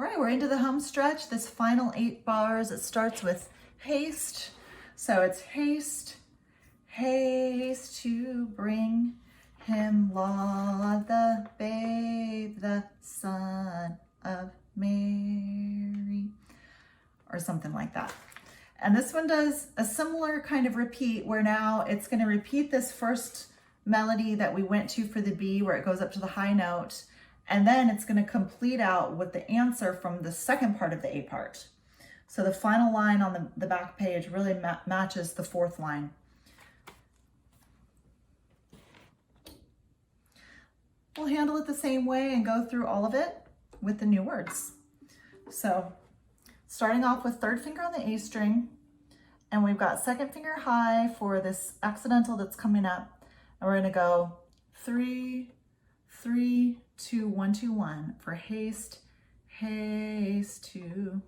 All right, we're into the home stretch. This final 8 bars, it starts with haste. So it's haste, haste to bring him laud, the babe, the son of Mary, or something like that. And this one does a similar kind of repeat where now it's going to repeat this first melody that we went to for the B where it goes up to the high note. And then it's going to complete out with the answer from the second part of the A part. So the final line on the back page really matches the fourth line. We'll handle it the same way and go through all of it with the new words. So starting off with third finger on the A string, and we've got second finger high for this accidental that's coming up, and we're going to go 3, 3, 2, 1, 2, 1 for haste, haste to.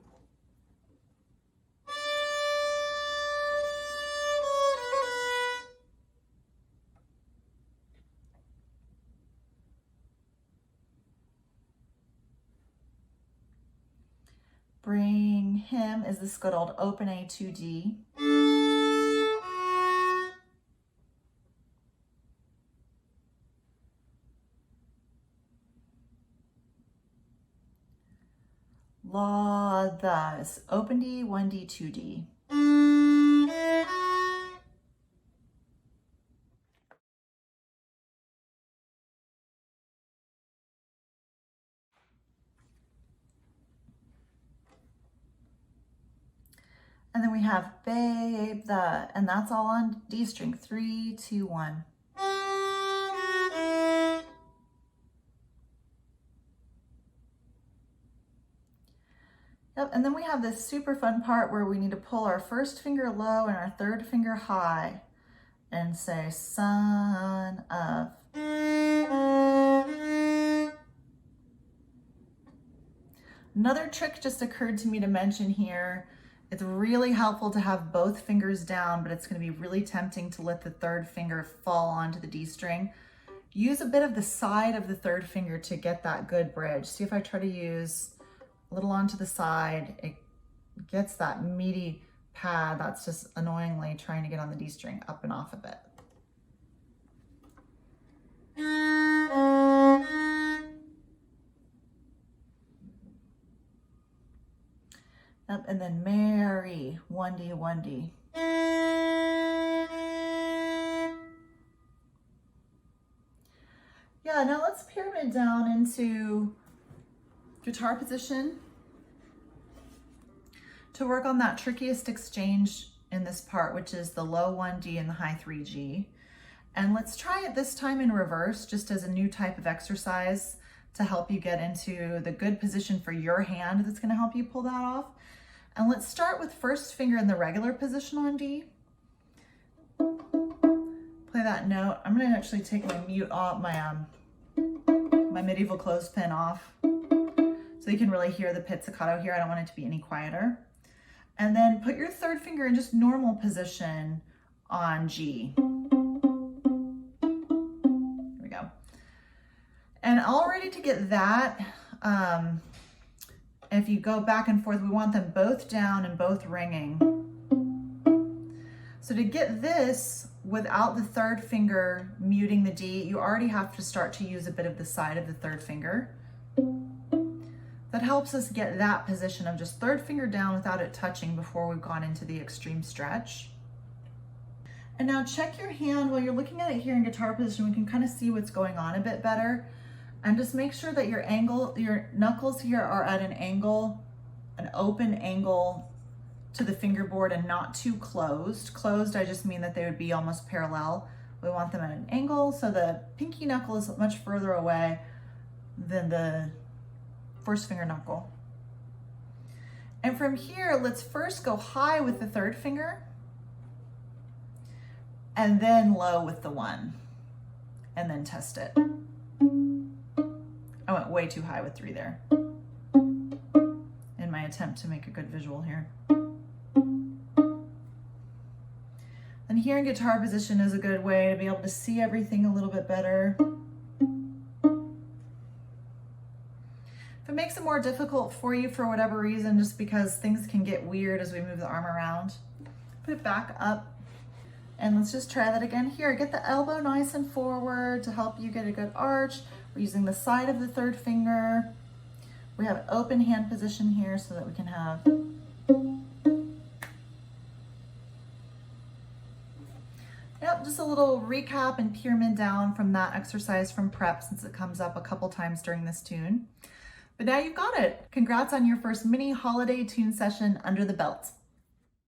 Bring him is this good old open A to D. Laud, thus, open D, 1D, 2D. And then we have babe, the, and that's all on D string, 3, 2, 1. Yep, and then we have this super fun part where we need to pull our first finger low and our third finger high and say son of. Another trick just occurred to me to mention here. It's really helpful to have both fingers down, but it's going to be really tempting to let the third finger fall onto the D string. Use a bit of the side of the third finger to get that good bridge. See if I try to use a little onto the side, it gets that meaty pad that's just annoyingly trying to get on the D string up and off of it. Yep, and then Mary, 1D, 1D. Yeah, now let's pyramid down into guitar position to work on that trickiest exchange in this part, which is the low 1D and the high 3G. And let's try it this time in reverse, just as a new type of exercise to help you get into the good position for your hand that's going to help you pull that off. And let's start with first finger in the regular position on D. Play that note. I'm going to actually take my mute off, my medieval clothespin off, so you can really hear the pizzicato here. I don't want it to be any quieter. And then put your third finger in just normal position on G. There we go. And all ready to get that. If you go back and forth, we want them both down and both ringing. So to get this without the third finger muting the D, you already have to start to use a bit of the side of the third finger. That helps us get that position of just third finger down without it touching before we've gone into the extreme stretch. And now check your hand while you're looking at it here in guitar position. We can kind of see what's going on a bit better. And just make sure that your knuckles here are at an angle, an open angle to the fingerboard and not too closed. Closed, I just mean that they would be almost parallel. We want them at an angle, so the pinky knuckle is much further away than the first finger knuckle. And from here, let's first go high with the third finger and then low with the 1, and then test it. I went way too high with 3 there in my attempt to make a good visual here. And here in guitar position is a good way to be able to see everything a little bit better. If it makes it more difficult for you for whatever reason, just because things can get weird as we move the arm around, put it back up. And let's just try that again here. Get the elbow nice and forward to help you get a good arch. We're using the side of the third finger. We have an open hand position here so that we can have. Yep, just a little recap and pyramid down from that exercise from prep, since it comes up a couple times during this tune. But now you've got it. Congrats on your first mini holiday tune session under the belt.